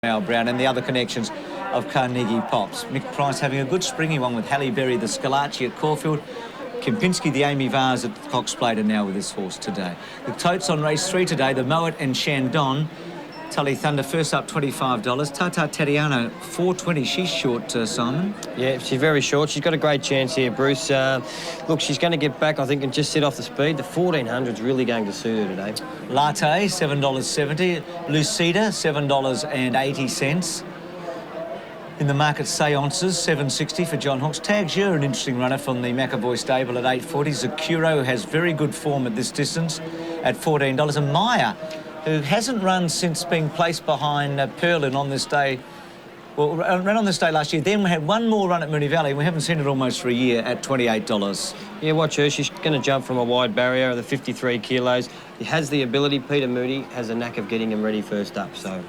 Al Brown and the other connections of Carnegie Pops. Mick Price having a good springy one with Halle Berry, the Scalacci at Caulfield. Kempinski, the Amy Vars at Cox Plate now with this horse today. The totes on race 3 today, the Moet and Shandon. Tully Thunder first up $25. Tata Tatiana $4.20. She's short, Simon. Yeah, she's very short. She's got a great chance here, Bruce. Look, she's going to get back, I think, and just set off the speed. The 1400's really going to suit her today. Latte $7.70. Lucida $7.80. In the market, Seances, $7.60 for John Hawkes. Tag Jure, an interesting runner from the McAvoy stable at $8.40. Zakuro has very good form at this distance at $14. And Maya, who hasn't run since being placed behind Perlin on this day. Well, ran on this day last year. Then we had one more run at Moonee Valley. We haven't seen it almost for a year at $28. Yeah, watch her. She's going to jump from a wide barrier of the 53 kilos. He has the ability. Peter Moody has a knack of getting him ready first up, so...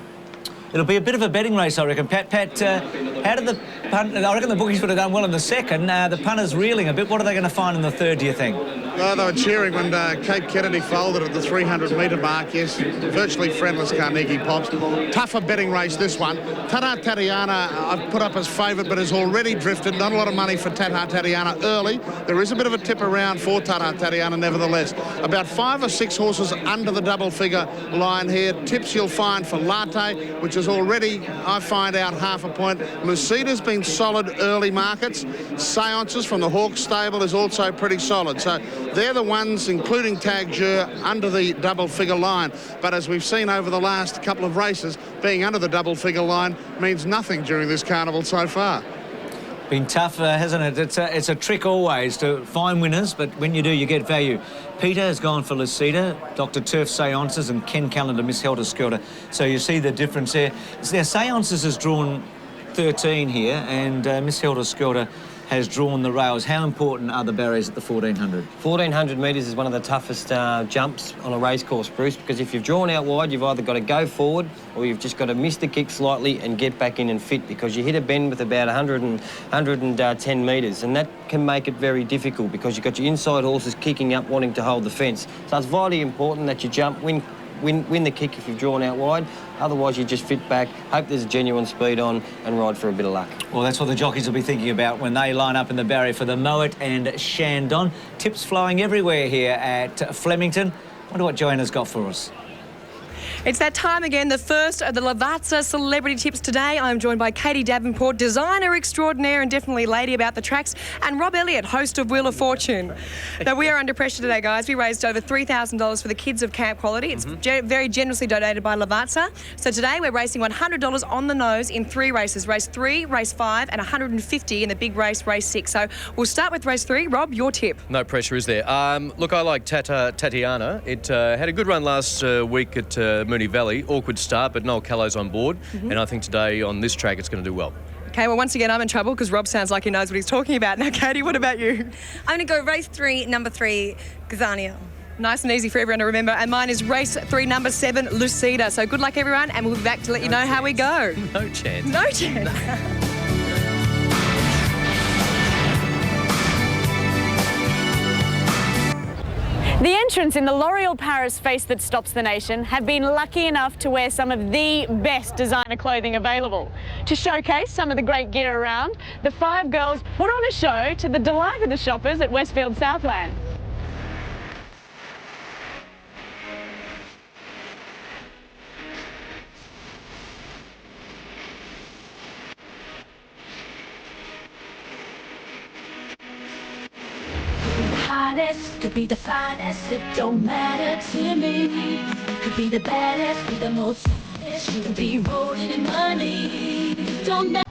It'll be a bit of a betting race, I reckon. Pat, how did the punt... I reckon the bookies would have done well in the second. The punter's reeling a bit. What are they going to find in the third, do you think? Well, they were cheering when Cape Kennedy folded at the 300-metre mark. Yes, virtually friendless Carnegie Pops. Tougher betting race, this one. Tata Tatiana, I've put up as favourite, but has already drifted. Not a lot of money for Tata Tatiana early. There is a bit of a tip around for Tata Tatiana, nevertheless. About 5 or 6 horses under the double-figure line here. Tips you'll find for Latte, which is already, I find out, half a point. Lucida's been solid early markets. Seances from the Hawks stable is also pretty solid. So they're the ones, including Tag Jure, under the double-figure line. But as we've seen over the last couple of races, being under the double-figure line means nothing during this carnival so far. Been tough, hasn't it? It's a trick always to find winners, but when you do, you get value. Peter has gone for Lucida, Dr. Turf Seances, and Ken Callender, Miss Helter Skelter. So you see the difference there. Seances has drawn 13 here, and Miss Helter Skelter has drawn the rails. How important are the barriers at the 1400? 1400 metres is one of the toughest jumps on a racecourse, Bruce, because if you've drawn out wide, you've either got to go forward or you've just got to miss the kick slightly and get back in and fit, because you hit a bend with about 110 metres, and that can make it very difficult because you've got your inside horses kicking up, wanting to hold the fence. So it's vitally important that you jump, win the kick if you've drawn out wide. Otherwise, you just fit back, hope there's a genuine speed on, and ride for a bit of luck. Well, that's what the jockeys will be thinking about when they line up in the barrier for the Moet and Shandon. Tips flowing everywhere here at Flemington. Wonder what Joanna's got for us. It's that time again, the first of the Lavazza Celebrity Tips today. I'm joined by Katie Davenport, designer extraordinaire and definitely lady about the tracks, and Rob Elliott, host of Wheel of Fortune. Now, we are under pressure today, guys. We raised over $3,000 for the kids of Camp Quality. It's very generously donated by Lavazza. So today we're racing $100 on the nose in 3 races. Race 3, race 5, and $150 in the big race, race 6. So we'll start with race 3. Rob, your tip. No pressure, is there? Look, I like Tatiana. It had a good run last week at Moonee Valley. Awkward start, but Noel Callo's on board, and I think today on this track it's going to do well. Okay, well, once again, I'm in trouble because Rob sounds like he knows what he's talking about. Now, Katie, what about you? I'm going to go race 3, number 3, Gazania. Nice and easy for everyone to remember. And mine is race 3, number 7, Lucida. So good luck, everyone, and we'll be back to let you know how we go. No chance. No chance. The entrants in the L'Oreal Paris Face That Stops the Nation have been lucky enough to wear some of the best designer clothing available. To showcase some of the great gear around, the 5 girls put on a show to the delight of the shoppers at Westfield Southland. Could be the finest, it don't matter to me. Could be the baddest, be the most honest. You could be rolling in money, don't matter.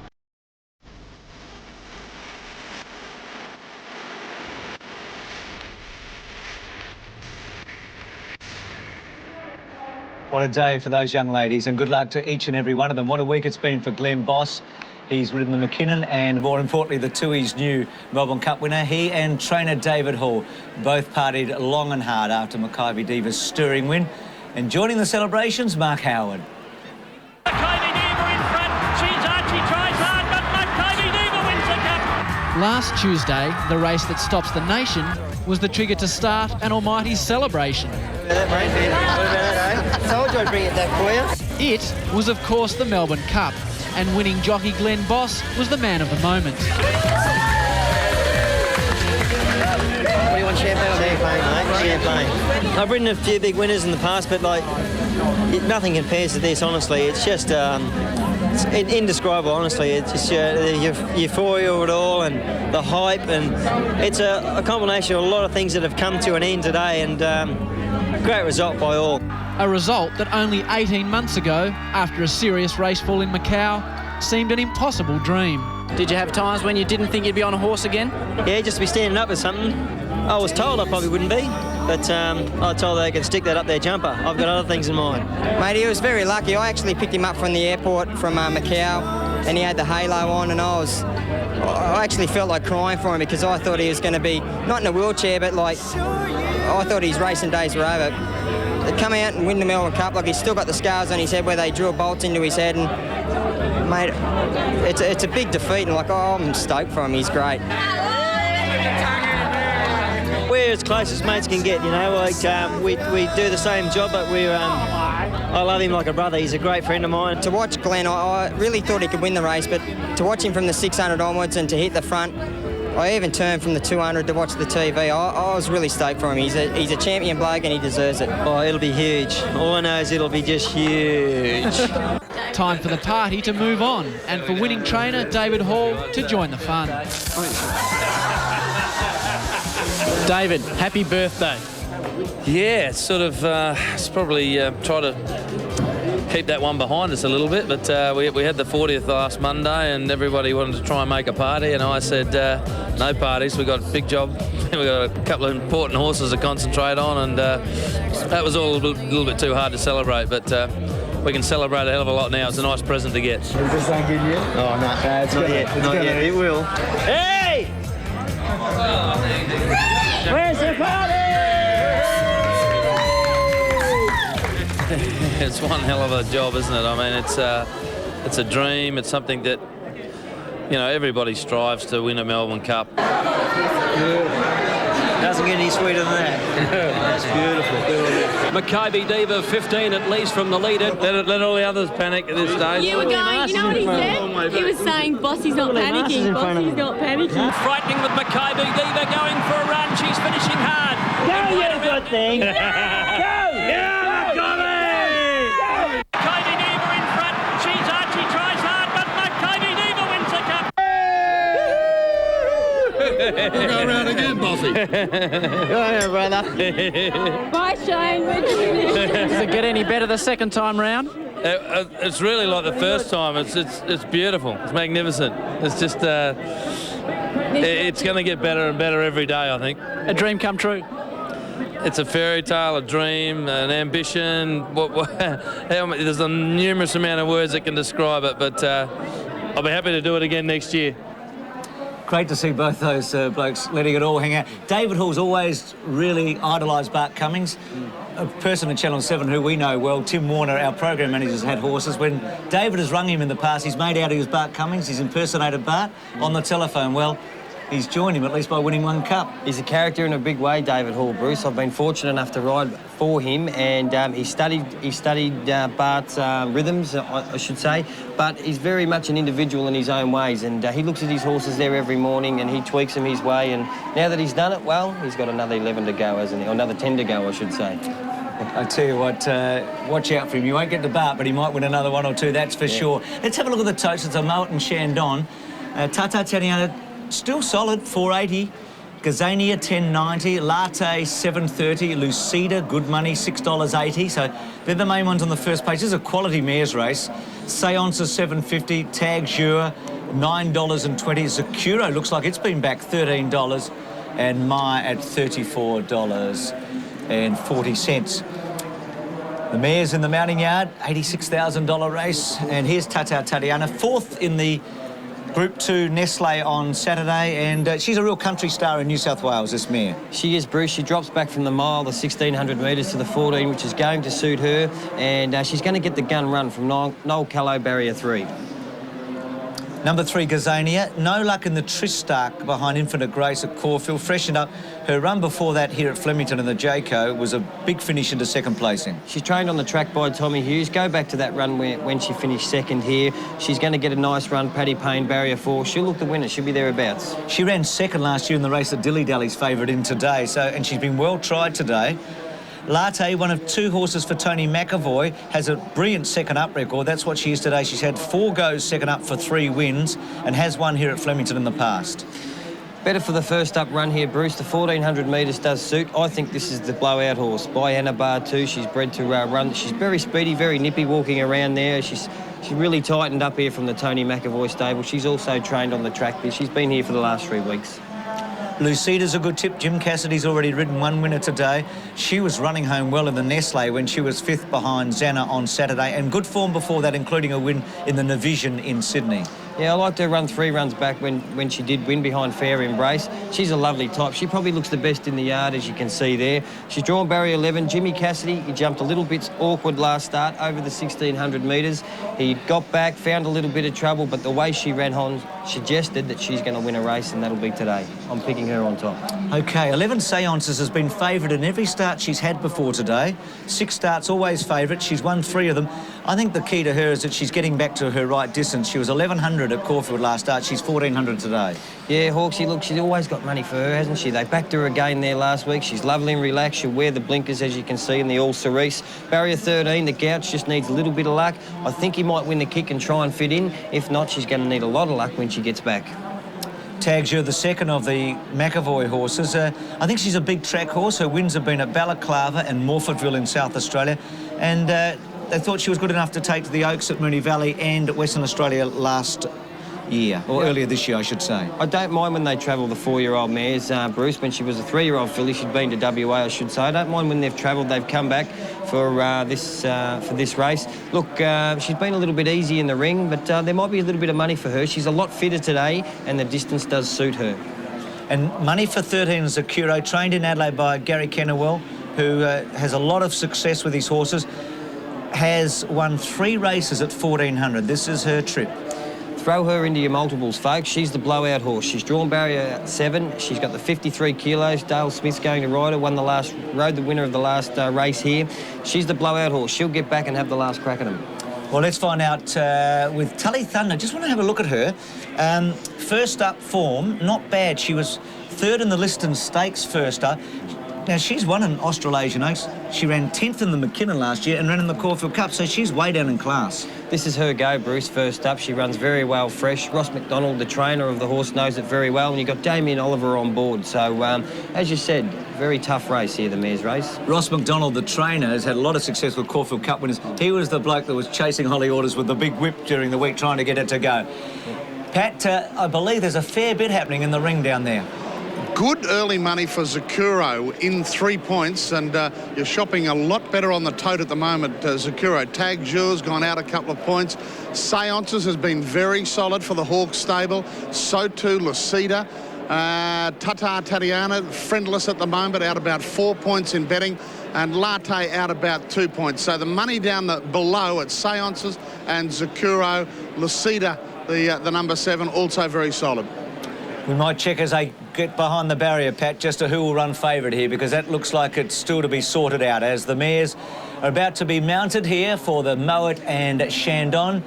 What a day for those young ladies, and good luck to each and every one of them. What a week it's been for Glenn Boss. He's ridden the McKinnon and, more importantly, the Tui's new Melbourne Cup winner. He and trainer David Hall both partied long and hard after Makybe Diva's stirring win. And joining the celebrations, Mark Howard. Makybe Diva in front. She tries hard, but Makybe Diva wins the cup. Last Tuesday, the race that stops the nation was the trigger to start an almighty celebration. Told you I'd bring it back for you. It was, of course, the Melbourne Cup, and winning jockey Glenn Boss was the man of the moment. What do you want, champagne? Champagne, mate. Champagne. I've ridden a few big winners in the past, but like nothing compares to this. Honestly, it's just it's indescribable. Honestly, it's just the euphoria of it all and the hype, and it's a combination of a lot of things that have come to an end today, and great result by all. A result that only 18 months ago, after a serious racefall in Macau, seemed an impossible dream. Did you have times when you didn't think you'd be on a horse again? Yeah, just to be standing up with something. I was told I probably wouldn't be, but I told they could stick that up their jumper. I've got other things in mind. Mate, he was very lucky. I actually picked him up from the airport from Macau, and he had the halo on, and I actually felt like crying for him because I thought he was going to be, not in a wheelchair, but like, I thought his racing days were over. To come out and win the Melbourne Cup, like he's still got the scars on his head where they drill bolts into his head, and mate, it's a big defeat, and like, I'm stoked for him. He's great. We're as close as mates can get, you know. Like we do the same job, but I love him like a brother. He's a great friend of mine. To watch Glenn, I really thought he could win the race, but to watch him from the 600 onwards and to hit the front, I even turned from the 200 to watch the TV. I was really stoked for him. He's a champion bloke and he deserves it. Oh, it'll be huge. All I know is it'll be just huge. Time for the party to move on, and for winning trainer David Hall to join the fun. David, happy birthday. Yeah, it's sort of, it's probably try to keep that one behind us a little bit, but we had the 40th last Monday and everybody wanted to try and make a party, and I said, no parties, we got a big job. We got a couple of important horses to concentrate on, and that was all a little bit too hard to celebrate, but we can celebrate a hell of a lot now. It's a nice present to get. Is this not good yet? Oh, no, it's not yet. Not yet. It will. Hey! Where's the party? It's one hell of a job, isn't it? I mean, it's a dream. It's something that, you know, everybody strives to win a Melbourne Cup. Doesn't get any sweeter than that. That's beautiful. Maccabi Diva 15 at least from the leader. Let all the others panic at this stage. You were going, you know what he said? He was saying Bossy's not panicking. Bossy's not panicking. Frightening with Maccabi Diva going for a run. She's finishing hard. Go, you good thing. Go! Yeah, Maccabi Diva in front. She's Archie tries hard, but Maccabi Diva wins the cup. We'll go around again, Bossy. Go ahead, brother. Bye, Shane. Does it get any better the second time round? It's really like the first time. It's beautiful. It's magnificent. It's just it's going to get better and better every day, I think. A dream come true. It's a fairy tale, a dream, an ambition. There's a numerous amount of words that can describe it, but I'll be happy to do it again next year. Great to see both those blokes letting it all hang out. David Hall's always really idolised Bart Cummings, a person at Channel 7 who we know well. Tim Warner, our program manager's had horses. When David has rung him in the past, he's made out he was Bart Cummings, he's impersonated Bart on the telephone. Well, he's joined him at least by winning one cup. He's a character in a big way, David Hall, Bruce. I've been fortunate enough to ride for him, and he studied Bart's rhythms, I should say, but he's very much an individual in his own ways, and he looks at his horses there every morning and he tweaks them his way, and now that he's done it, well, he's got another 11 to go, hasn't he? Or another 10 to go, I should say. I tell you what, watch out for him. You won't get to Bart, but he might win another one or two, that's for sure. Let's have a look at the totes. It's a Moulton Shandon. Tata Tatiana, still solid, 480. Gazania, 10.90. Latte, 7.30. Lucida, good money, $6.80. So they're the main ones on the first page. This is a quality mares race. Seances, 7.50. Tag Jure, $9.20. Zakuro looks like it's been back $13. And Mai at $34.40. The mares in the mounting yard, $86,000 race. And here's Tata Tatiana, fourth in the Group 2 Nestle on Saturday, and she's a real country star in New South Wales, this mare. She is, Bruce. She drops back from the mile, the 1,600 metres to the 14, which is going to suit her, and she's going to get the gun run from Noel Callow, barrier 3. Number 3, Gazania. No luck in the Tristark behind Infinite Grace at Caulfield. Freshened up. Her run before that here at Flemington in the Jayco was a big finish into second placing. She's trained on the track by Tommy Hughes. Go back to that run when she finished second here. She's going to get a nice run. Paddy Payne, barrier 4. She'll look the winner. She'll be thereabouts. She ran second last year in the race that Dilly Dally's favourite in today, and she's been well tried today. Latte, one of 2 horses for Tony McAvoy, has a brilliant second up record. That's what she is today. She's had 4 goes second up for 3 wins and has won here at Flemington in the past. Better for the first up run here, Bruce. The 1400 metres does suit. I think this is the blowout horse. By Anna Bar 2, she's bred to run. She's very speedy, very nippy walking around there. She's really tightened up here from the Tony McAvoy stable. She's also trained on the track. She's been here for the last 3 weeks. Lucida's a good tip. Jim Cassidy's already ridden 1 winner today. She was running home well in the Nestle when she was 5th behind Zanna on Saturday, and good form before that, including a win in the Navision in Sydney. Yeah, I liked her run 3 runs back when she did win behind Fair Embrace. She's a lovely type. She probably looks the best in the yard, as you can see there. She's drawn barrier 11. Jimmy Cassidy, he jumped a little bit awkward last start over the 1600 metres. He got back, found a little bit of trouble, but the way she ran on suggested that she's going to win a race, and that'll be today. I'm picking her on top. OK, 11 Seances has been favourite in every start she's had before today. 6 starts, always favourite. She's won 3 of them. I think the key to her is that she's getting back to her right distance. She was 1100 at Caulfield last start. She's 1400 today. Yeah, Hawksy, look, she's always got money for her, hasn't she? They backed her again there last week. She's lovely and relaxed. She'll wear the blinkers, as you can see, in the All Cerise. Barrier 13, the Gouch just needs a little bit of luck. I think he might win the kick and try and fit in. If not, she's going to need a lot of luck when she gets back. Tags you the second of the McAvoy horses. I think she's a big track horse. Her wins have been at Balaclava and Morfordville in South Australia. And they thought she was good enough to take to the Oaks at Moonee Valley and at Western Australia last year, or earlier this year, I should say. I don't mind when they travel the 4-year-old mares, Bruce. When she was a 3-year-old filly, she'd been to WA, I should say. I don't mind when they've travelled, they've come back for this race. Look, she's been a little bit easy in the ring, but there might be a little bit of money for her. She's a lot fitter today, and the distance does suit her. And money for 13 Zakuro, trained in Adelaide by Gary Kennewell, who has a lot of success with his horses, has won 3 races at 1400. This is her trip. Throw her into your multiples, folks. She's the blowout horse. She's drawn barrier 7. She's got the 53 kilos. Dale Smith's going to ride her. Rode the winner of the last race here. She's the blowout horse. She'll get back and have the last crack at him. Well, let's find out with Tully Thunder. Just want to have a look at her. First up form, not bad. She was 3rd in the Liston Stakes first up. Now, she's won an Australasian Oaks. She ran 10th in the McKinnon last year and ran in the Caulfield Cup, so she's way down in class. This is her go, Bruce, first up. She runs very well fresh. Ross McDonald, the trainer of the horse, knows it very well, and you've got Damien Oliver on board. So, as you said, very tough race here, the mares race. Ross McDonald, the trainer, has had a lot of success with Caulfield Cup winners. He was the bloke that was chasing Holly Orders with the big whip during the week, trying to get it to go. Pat, I believe there's a fair bit happening in the ring down there. Good early money for Zakuro in 3 points, and you're shopping a lot better on the tote at the moment. Zakuro, Tag Jure's gone out a couple of points. Seances has been very solid for the Hawks stable. So too Lucida. Tata Tatiana, friendless at the moment, out about 4 points in betting, and Latte out about 2 points. So the money down below at Seances and Zakuro. Lucida, the number 7, also very solid. We might check as they get behind the barrier, Pat, just to who will run favourite here, because that looks like it's still to be sorted out as the mares are about to be mounted here for the Moet and Shandon.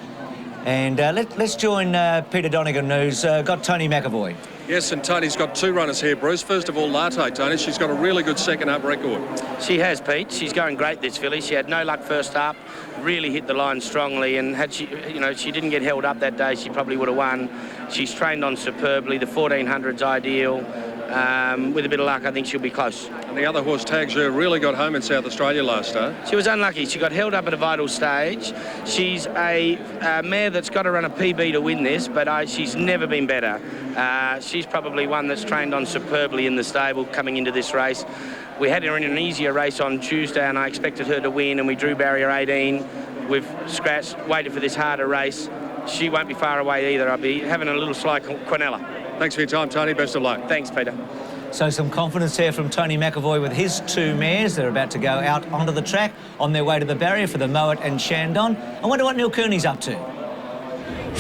And let's join Peter Donegan, who's got Tony McAvoy. Yes, and Tony's got 2 runners here, Bruce. First of all, Latte, Tony. She's got a really good second-up record. She has, Pete. She's going great, this filly. She had no luck first up, really hit the line strongly, and had she didn't get held up that day, she probably would have won. She's trained on superbly. The 1400's ideal. With a bit of luck, I think she'll be close. And the other horse, Tag Jure, really got home in South Australia last start. She was unlucky. She got held up at a vital stage. She's a mare that's got to run a PB to win this, but she's never been better. She's probably one that's trained on superbly in the stable coming into this race. We had her in an easier race on Tuesday, and I expected her to win, and we drew barrier 18. We've scratched, waited for this harder race. She won't be far away either. I'll be having a little sly Quinella. Thanks for your time, Tony. Best of luck. Thanks, Peter. So some confidence here from Tony McAvoy with his 2 mares. They're about to go out onto the track on their way to the barrier for the Moet and Shandon. I wonder what Neil Kearney's up to.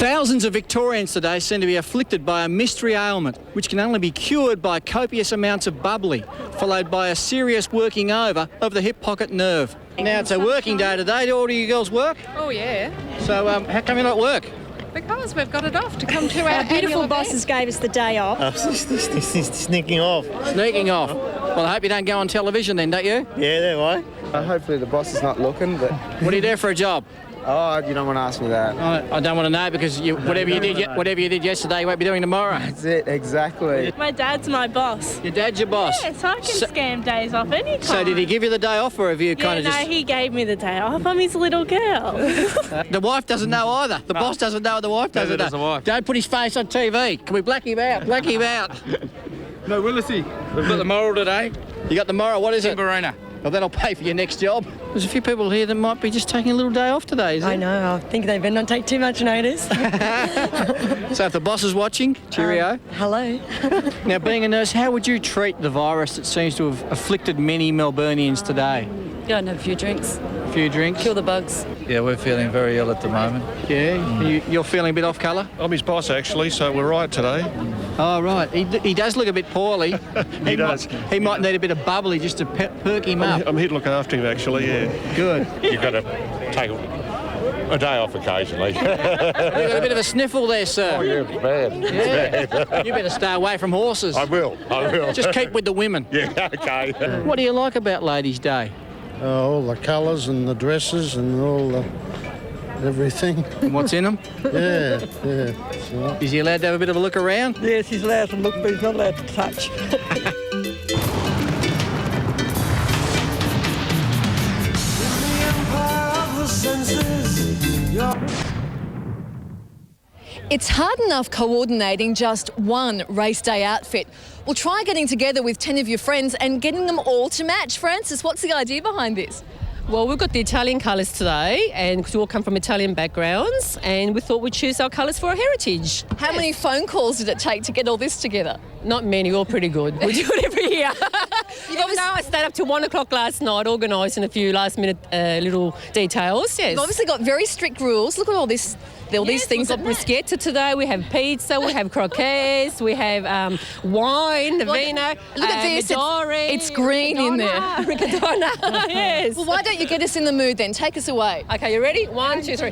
Thousands of Victorians today seem to be afflicted by a mystery ailment which can only be cured by copious amounts of bubbly, followed by a serious working over of the hip pocket nerve. Now, it's a working day today. Do all of you girls work? Oh, yeah. So how come you not work? Because we've got it off to come to our beautiful bosses gave us the day off. Sneaking off. Sneaking off. Well, I hope you don't go on television then, don't you? Yeah, there why? Hopefully the boss is not looking, but... What do you do for a job? Oh, you don't want to ask me that. I don't want to know because whatever you did yesterday, you won't be doing tomorrow. That's it, exactly. My dad's my boss. Your dad's your boss? Yeah, so I can scam days off anytime. So did he give you the day off, or have you kind of just... No, he gave me the day off. I'm his little girl. The wife doesn't know either. The boss doesn't know, the wife doesn't know. Doesn't wife. Don't put his face on TV. Can we black him out? Black him out. No, Willisy. We've got the moral today. You got the moral. What is it? Timberina. Well, that'll pay for your next job. There's a few people here that might be just taking a little day off today, is it? I know. I think they better not take too much notice. So if the boss is watching, cheerio. Hello. Now, being a nurse, how would you treat the virus that seems to have afflicted many Melburnians today? Go and have a few drinks. A few drinks? Kill the bugs. Yeah, we're feeling very ill at the moment. Yeah? You're feeling a bit off colour? I'm his boss, actually, so we're right today. Oh, right. He does look a bit poorly. He does. He might need a bit of bubbly just to perk him up. I'm here to look after him, actually, yeah. Good. You've got to take a day off occasionally. You've got a bit of a sniffle there, sir. Oh, yeah, it's bad. It's bad. You better stay away from horses. I will. Just keep with the women. Yeah, okay. What do you like about Ladies' Day? All the colours and the dresses and all the everything. And what's in them? Yeah. So. Is he allowed to have a bit of a look around? Yes, he's allowed to look, but he's not allowed to touch. It's hard enough coordinating just one race day outfit. Well, try getting together with 10 of your friends and getting them all to match. Francis, what's the idea behind this? Well, we've got the Italian colours today, and because we all come from Italian backgrounds, and we thought we'd choose our colours for our heritage. How many phone calls did it take to get all this together? Not many, all pretty good. We do it every year. Even though I stayed up till 1 o'clock last night organising a few last-minute little details, yes. You've obviously got very strict rules. Look at all this. These things. We've got bruschetta today, we have pizza, we have croquettes, we have wine, the vino. Look at this, it's green in there. Riccadonna, yes. Well, why don't you get us in the mood then? Take us away. Okay, you ready? 1, 2, 3.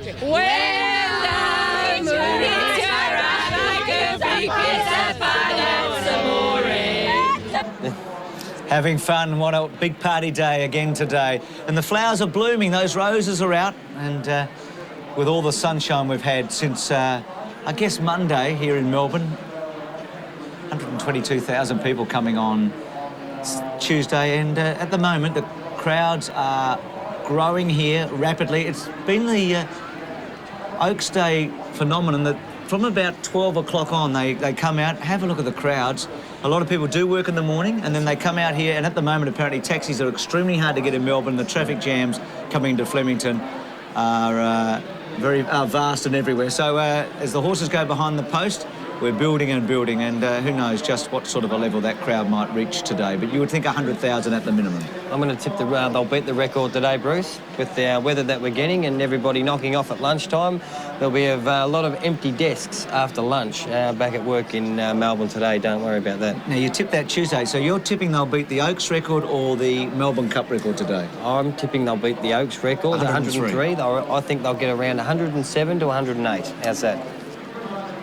Having fun, what a big party day again today. And the flowers are blooming, those roses are out, and with all the sunshine we've had since, I guess, Monday here in Melbourne. 122,000 people coming on Tuesday, and at the moment the crowds are growing here rapidly. It's been the Oaks Day phenomenon that from about 12 o'clock on they come out, have a look at the crowds. A lot of people do work in the morning and then they come out here, and at the moment apparently taxis are extremely hard to get in Melbourne. The traffic jams coming to Flemington are very vast and everywhere. So as the horses go behind the post, we're building and building, and who knows just what sort of a level that crowd might reach today. But you would think 100,000 at the minimum. I'm going to tip they'll beat the record today, Bruce, with the weather that we're getting and everybody knocking off at lunchtime. There'll be a lot of empty desks after lunch back at work in Melbourne today. Don't worry about that. Now, you tipped that Tuesday, so you're tipping they'll beat the Oaks record or the Melbourne Cup record today? I'm tipping they'll beet the Oaks record, 103. I think they'll get around 107 to 108. How's that?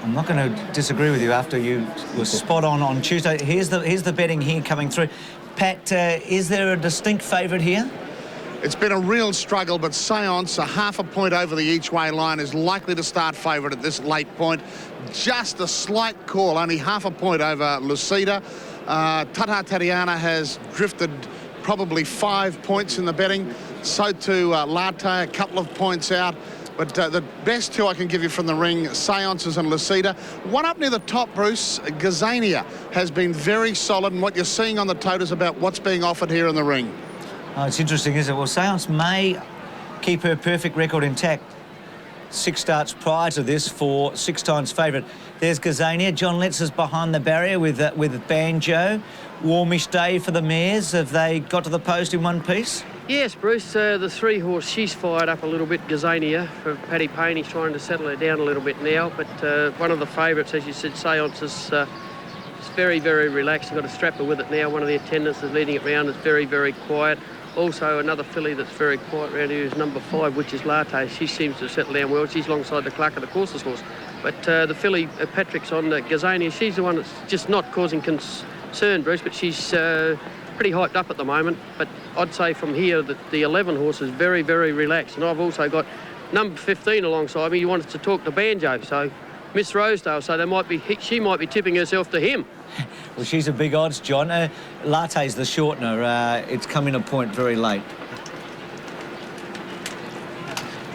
I'm not going to disagree with you after you were spot on Tuesday. Here's the betting here coming through. Pat, is there a distinct favourite here? It's been a real struggle, but Seance, a half a point over the each-way line, is likely to start favourite at this late point. Just a slight call, only half a point over Lucida. Tata Tatiana has drifted probably 5 points in the betting. So too Latte, a couple of points out. But the best two I can give you from the ring, Seances and Lucida. One up near the top, Bruce, Gazania, has been very solid, and what you're seeing on the tote is about what's being offered here in the ring. Oh, it's interesting, isn't it? Well, Seance may keep her perfect record intact. 6 starts prior to this for 6 times favourite. There's Gazania. John Letts is behind the barrier with Banjo. Warmish day for the mares. Have they got to the post in one piece? Yes, Bruce, the 3-horse, she's fired up a little bit. Gazania for Paddy Payne. He's trying to settle her down a little bit now. But one of the favourites, as you said, Seance is very, very relaxed. You've got a strapper with it now. One of the attendants is leading it round. It's very, very quiet. Also, another filly that's very quiet around here is number 5, which is Latte. She seems to settle down well. She's alongside the Clark of the Courses horse. But the filly, Patrick's on Gazania. She's the one that's just not causing concern, Bruce, but she's pretty hyped up at the moment. But I'd say from here that the 11 horse is very, very relaxed. And I've also got number 15 alongside me. He wanted to talk to Banjo, so Miss Rosedale. So she might be tipping herself to him. Well, she's a big odds, John. Latte's the shortener. It's coming a point very late.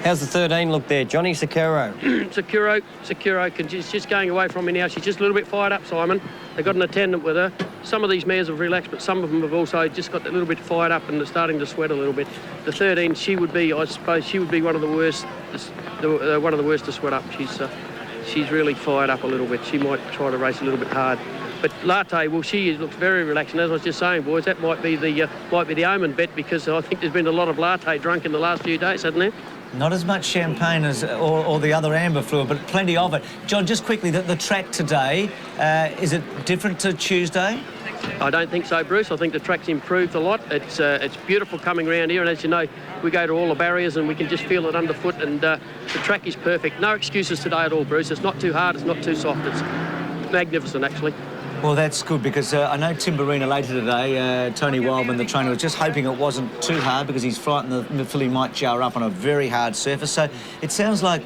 How's the 13 look there, Johnny? Sakura. Sakura, she's just going away from me now. She's just a little bit fired up, Simon. They've got an attendant with her. Some of these mares have relaxed, but some of them have also just got a little bit fired up and they're starting to sweat a little bit. The 13, she would be, I suppose, she would be one of the worst, one of the worst to sweat up. She's really fired up a little bit. She might try to race a little bit hard. But Latte, well, she looks very relaxed. And as I was just saying, boys, that might be the omen bet, because I think there's been a lot of Latte drunk in the last few days, hasn't there? Not as much champagne as or the other amber fluid, but plenty of it. John, just quickly, the track today, is it different to Tuesday? I don't think so, Bruce. I think the track's improved a lot. It's beautiful coming around here, and as you know, we go to all the barriers and we can just feel it underfoot, and the track is perfect. No excuses today at all, Bruce. It's not too hard, it's not too soft. It's magnificent, actually. Well, that's good, because I know Timberina later today, Tony Wildman, the trainer, was just hoping it wasn't too hard because he's frightened the filly might jar up on a very hard surface. So it sounds like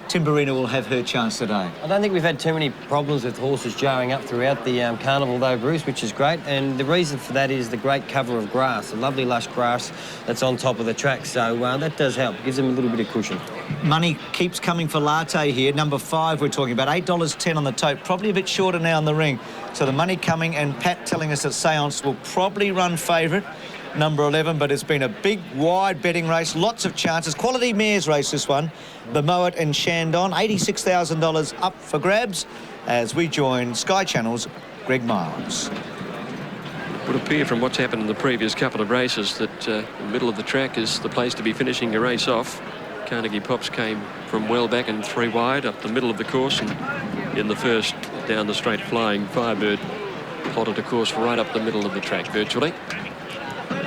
Timberina will have her chance today. I don't think we've had too many problems with horses jarring up throughout the carnival though, Bruce, which is great. And the reason for that is the great cover of grass, a lovely lush grass that's on top of the track. So that does help, gives them a little bit of cushion. Money keeps coming for Latte here. Number 5 we're talking about, $8.10 on the tote, probably a bit shorter now in the ring. So the money coming, and Pat telling us that Seance will probably run favourite, number 11, but it's been a big, wide betting race, lots of chances. Quality mares race, this one. The Moet and Shandon, $86,000 up for grabs as we join Sky Channel's Greg Miles. It would appear from what's happened in the previous couple of races that the middle of the track is the place to be finishing a race off. Carnegie Pops came from well back and 3 wide up the middle of the course, and in the first down the straight flying Firebird plotted a course right up the middle of the track virtually.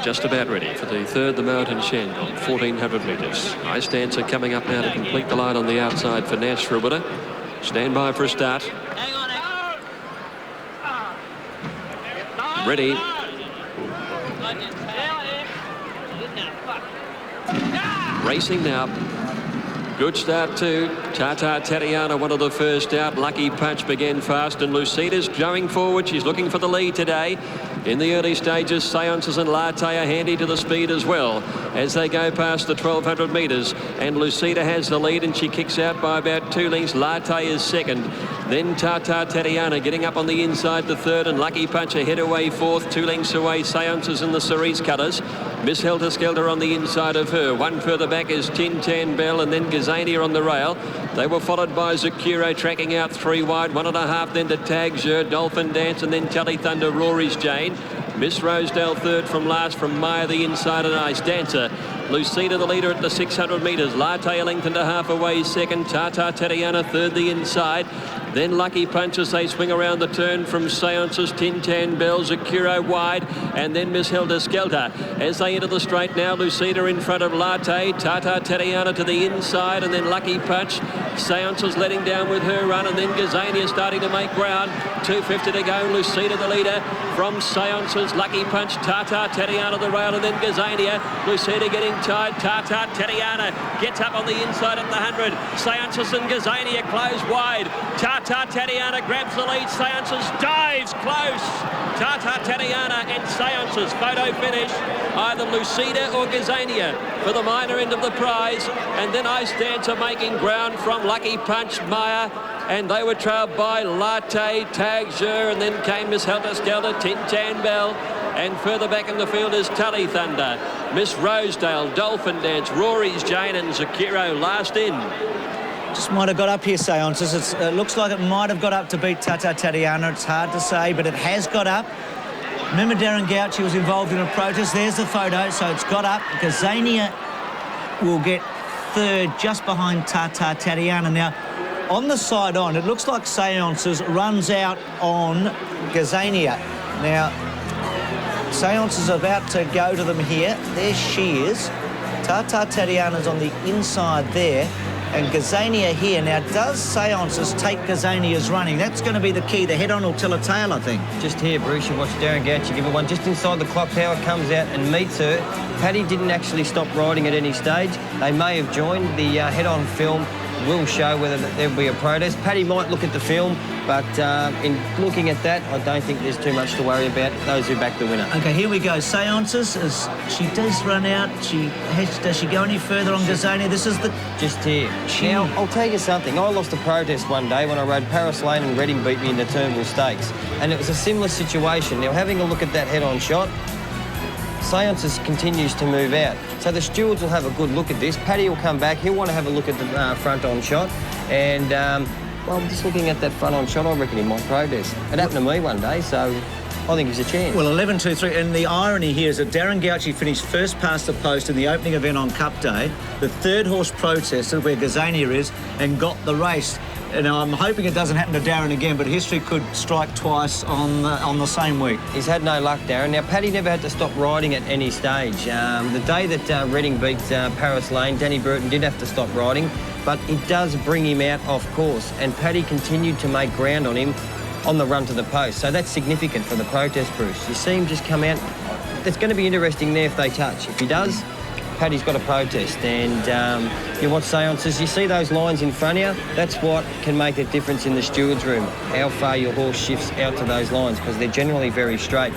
Just about ready for the third, the Moet and Shandon, 1,400 metres. Ice Dancer coming up now to complete the line on the outside for Nash for a winner. Stand by for a start. Ready. Racing now. Good start too. Tata Tatiana, one of the first out. Lucky Punch began fast, and Lucida's going forward. She's looking for the lead today. In the early stages, Seances and Latte are handy to the speed as well as they go past the 1,200 metres. And Lucida has the lead, and she kicks out by about 2 lengths. Latte is second. Then Tata Tatiana getting up on the inside to third, and Lucky Punch ahead away fourth, 2 lengths away. Seances in the Cerise colours. Miss Helter Skelter on the inside of her. One further back is Tin Tan Bell, and then Gazania on the rail. They were followed by Zakuro tracking out 3 wide, 1.5 then to Tag Jur, Dolphin Dance, and then Tally Thunder, Rory's Jane. Miss Rosedale third from last from Maya the inside, and Ice Dancer. Lucida the leader at the 600 metres. Latte a length and a half away second. Tata Tatiana third the inside. Then Lucky Punch as they swing around the turn from Seances, Tin Tan Bell, Zakuro wide, and then Miss Helter Skelter. As they enter the straight now, Lucida in front of Latte, Tata Tatiana to the inside, and then Lucky Punch. Seances letting down with her run, and then Gazania starting to make ground. 250 to go, Lucida the leader from Seances, Lucky Punch, Tata Tatiana the rail, and then Gazania. Lucida getting tied, Tata Tatiana gets up on the inside at the 100. Seances and Gazania close wide. Tata Tatiana grabs the lead. Seances dives close. Tata Tatiana and Seances photo finish. Either Lucida or Gazania for the minor end of the prize. And then Ice Dancer making ground from Lucky Punch, Maya. And they were trailed by Latte, Tag Jur, and then came Miss Helter Skelter, Tin Tan Bell. And further back in the field is Tally Thunder, Miss Rosedale, Dolphin Dance, Rory's Jane, and Zakuro last in. Just might have got up here, Seances. It looks like it might have got up to beat Tata Tatiana. It's hard to say, but it has got up. Remember Darren Gauci was involved in a protest. There's the photo, so it's got up. Gazania will get third just behind Tata Tatiana. Now, on the side on, it looks like Seances runs out on Gazania. Now, Seance is about to go to them here. There she is. Tata Tatiana's on the inside there. And Gazania here. Now, does Seances take Gazania's running? That's going to be the key. The head-on will tell a tale, I think. Just here, Bruce, you watch Darren Gauci give her one just inside the clock tower, comes out and meets her. Paddy didn't actually stop riding at any stage. They may have joined. The head-on film will show whether there'll be a protest. Paddy might look at the film, but in looking at that, I don't think there's too much to worry about. Those who back the winner. OK, here we go. Seances, as she does run out. Does she go any further on Gazania? This is the... Just here. Now, I'll tell you something. I lost a protest one day when I rode Paris Lane and Reading beat me in the Turnbull Stakes. And it was a similar situation. Now, having a look at that head-on shot, Seances continues to move out. So the stewards will have a good look at this. Paddy will come back. He'll want to have a look at the front-on shot. And, well, just looking at that front-on shot, I reckon he might protest. It happened to me one day, so I think he's a chance. Well, 11-2-3. And the irony here is that Darren Gauci finished first past the post in the opening event on Cup Day. The third horse protested where Gazania is and got the race. Now, I'm hoping it doesn't happen to Darren again, but history could strike twice on the same week. He's had no luck, Darren. Now, Paddy never had to stop riding at any stage. The day that Reading beat Paris Lane, Danny Burton did have to stop riding, but it does bring him out off course, and Paddy continued to make ground on him on the run to the post. So that's significant for the protest, Bruce. You see him just come out. It's going to be interesting there if they touch. If he does, Paddy's got a protest, and you watch Seances, you see those lines in front of you, that's what can make the difference in the steward's room, how far your horse shifts out to those lines, because they're generally very straight.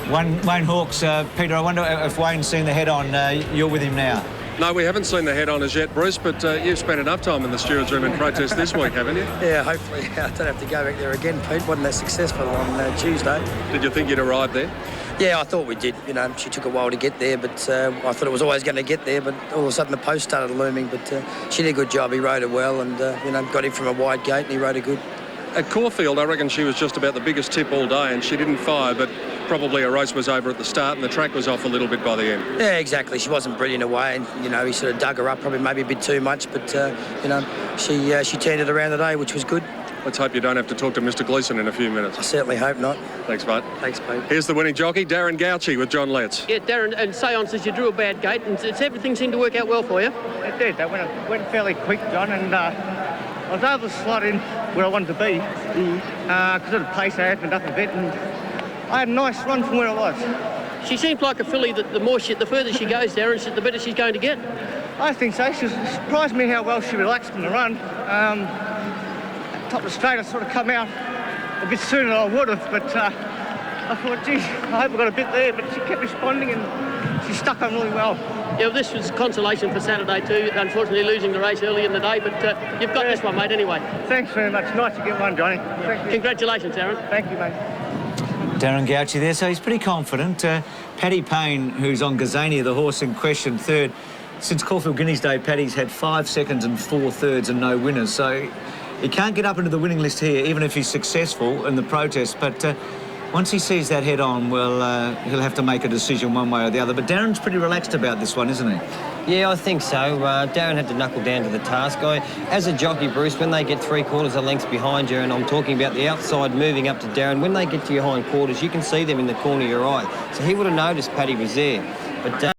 Wayne Hawkes, Peter, I wonder if Wayne's seen the head-on. You're with him now. No, we haven't seen the head-on as yet, Bruce, but you've spent enough time in the steward's room in protest this week, haven't you? Yeah, hopefully I don't have to go back there again, Pete. Wasn't that successful on Tuesday. Did you think you'd arrived there? Yeah, I thought we did. You know, she took a while to get there, but I thought it was always going to get there, but all of a sudden the post started looming. But she did a good job. He rode her well and, you know, got him from a wide gate and he rode her good. At Caulfield, I reckon she was just about the biggest tip all day and she didn't fire, but probably a race was over at the start and the track was off a little bit by the end. Yeah, exactly. She wasn't brilliant away and, you know, he sort of dug her up probably maybe a bit too much, but, you know, she turned it around today, which was good. Let's hope you don't have to talk to Mr. Gleeson in a few minutes. I certainly hope not. Thanks, mate. Thanks, Pete. Here's the winning jockey, Darren Gauci with John Letts. Yeah, Darren, and Seances, you drew a bad gate and everything seemed to work out well for you. It did. That went fairly quick, John, and I was able to slot in where I wanted to be because of the pace I opened up a bit, and I had a nice run from where I was. She seems like a filly that the further she goes, Darren, the better she's going to get. I think so. She surprised me how well she relaxed in the run. Top of the straight, I sort of come out a bit sooner than I would have, but I thought, geez, I hope I got a bit there, but she kept responding and she stuck on really well. Yeah, well, this was consolation for Saturday too, unfortunately losing the race early in the day, but you've got this one, mate, anyway. Thanks very much. Nice to get one, Johnny. Thank you. Congratulations, Aaron. Thank you, mate. Darren Gauci there, so he's pretty confident. Paddy Payne, who's on Gazania, the horse in question, third. Since Caulfield Guineas Day, Paddy's had 5 seconds and 4 thirds and no winners, so he can't get up into the winning list here, even if he's successful in the protest. But once he sees that head on, well, he'll have to make a decision one way or the other. But Darren's pretty relaxed about this one, isn't he? Yeah, I think so. Darren had to knuckle down to the task. As a jockey, Bruce, when they get 3/4 of lengths behind you, and I'm talking about the outside moving up to Darren, when they get to your hindquarters, you can see them in the corner of your eye. So he would have noticed Paddy was there. But